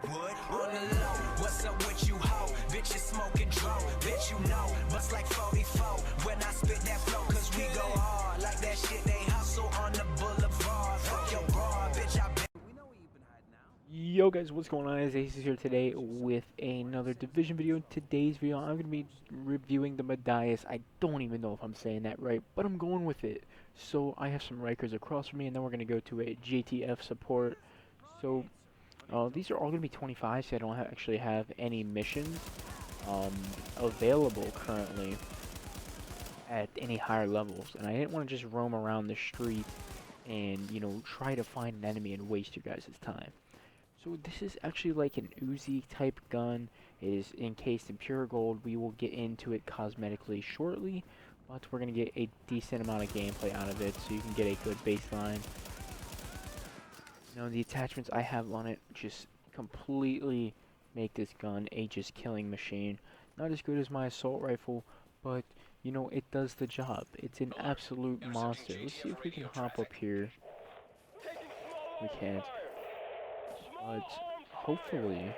would on the low. What's up with you, ho? Bitches smoking dro, bitch, you know. Bust like 44 when I spit that flow, cause we go hard like that shit. They hustle on the boulevard. Fuck your broad, bitch, I bet. Yo guys, what's going on? It's Ace here today with another Division video. In today's video, I'm going to be reviewing the Midas. I don't even know if I'm saying that right, but I'm going with it. So I have some Rikers across from me, and then we're going to go to a JTF support. So these are all going to be 25, so I don't actually have any missions available currently at any higher levels. And I didn't want to just roam around the street and, try to find an enemy and waste your guys' time. So this is actually like an Uzi type gun. It is encased in pure gold. We will get into it cosmetically shortly, but we're going to get a decent amount of gameplay out of it so you can get a good baseline. The attachments I have on it just completely make this gun a just killing machine. Not as good as my assault rifle, but it does the job. It's an absolute monster. Let's see if we can hop up here. We can't. But hopefully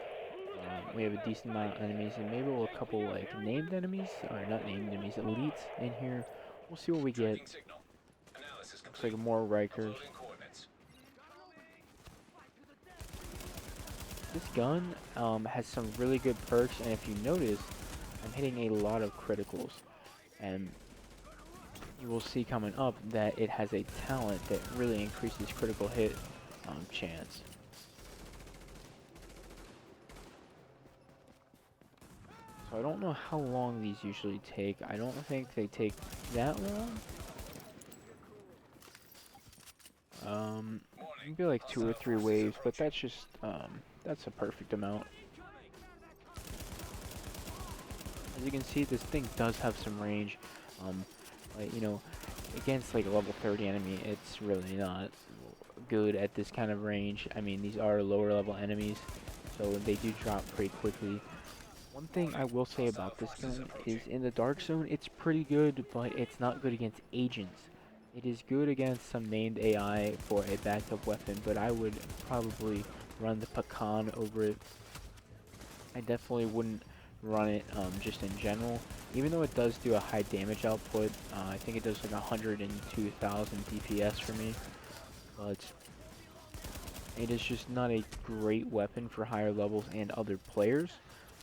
we have a decent amount of enemies, and maybe a couple like named enemies, or not named enemies, elites in here. We'll see what we get. Looks like more Rikers. This gun has some really good perks, and if you notice, I'm hitting a lot of criticals, and you will see coming up that it has a talent that really increases critical hit chance. So I don't know how long these usually take. I don't think they take that long. Maybe like 2 or 3 waves, but that's just that's a perfect amount. As you can see, this thing does have some range. Like, against like a level 30 enemy, it's really not good at this kind of range. I mean, these are lower level enemies, so they do drop pretty quickly. One thing I will say about this gun is in the Dark Zone, it's pretty good, but it's not good against agents. It is good against some named AI for a backup weapon, but I would probably run the Pecan over it. I definitely wouldn't run it just in general. Even though it does do a high damage output, I think it does like 102,000 DPS for me, but it is just not a great weapon for higher levels and other players.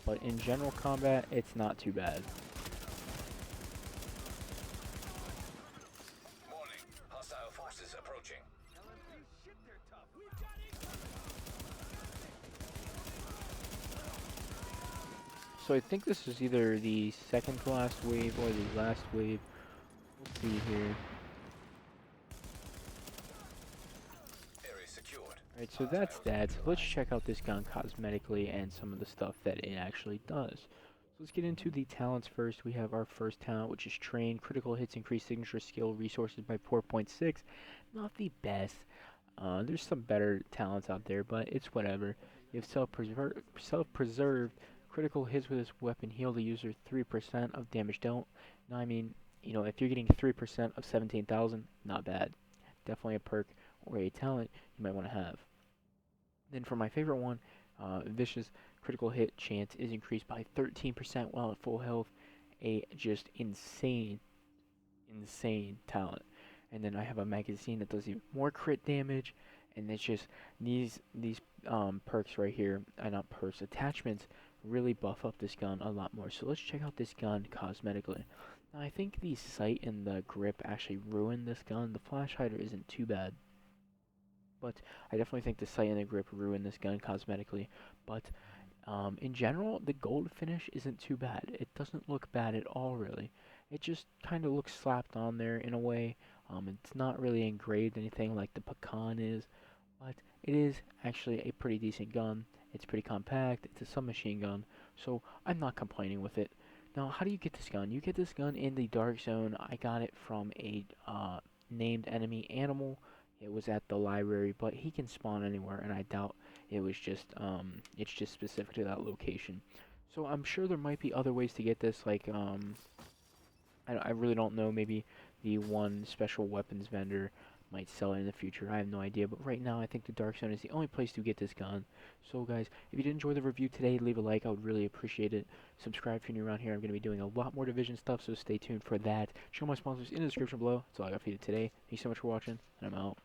But in general combat, it's not too bad. Warning, hostile forces approaching. So I think this is either the second to last wave or the last wave. We'll see here. Alright, so that's that. So let's check out this gun cosmetically and some of the stuff that it actually does. So let's get into the talents first. We have our first talent, which is Train. Critical hits increase signature skill resources by 4.6. Not the best. There's some better talents out there, but it's whatever. You have self-preserved. Critical hits with this weapon heal the user 3% of damage dealt. Now, I mean, if you're getting 3% of 17,000, not bad. Definitely a perk or a talent you might want to have. Then for my favorite one, Vicious critical hit chance is increased by 13% while at full health. A just insane talent. And then I have a magazine that does even more crit damage, and it's just these perks right here, not perks, attachments really buff up this gun a lot more. So let's check out this gun cosmetically. Now I think the sight and the grip actually ruin this gun. The flash hider isn't too bad, but I definitely think the sight and the grip ruin this gun cosmetically. But in general, the gold finish isn't too bad. It doesn't look bad at all, really. It just kind of looks slapped on there in a way. It's not really engraved anything like the Pecan is, but it is actually a pretty decent gun. It's pretty compact. It's a submachine gun, so I'm not complaining with it. Now, how do you get this gun? You get this gun in the Dark Zone. I got it from a named enemy animal. It was at the library, but he can spawn anywhere, and I doubt it was just it's just specific to that location. So I'm sure there might be other ways to get this, like I really don't know, maybe the one special weapons vendor might sell it in the future. I have no idea, but right now I think the Dark Zone is the only place to get this gun. So guys, if you did enjoy the review today, leave a like. I would really appreciate it. Subscribe if you're new around here. I'm going to be doing a lot more Division stuff, so stay tuned for that. Check out my sponsors in the description below. That's all I got for you today. Thank you so much for watching, and I'm out.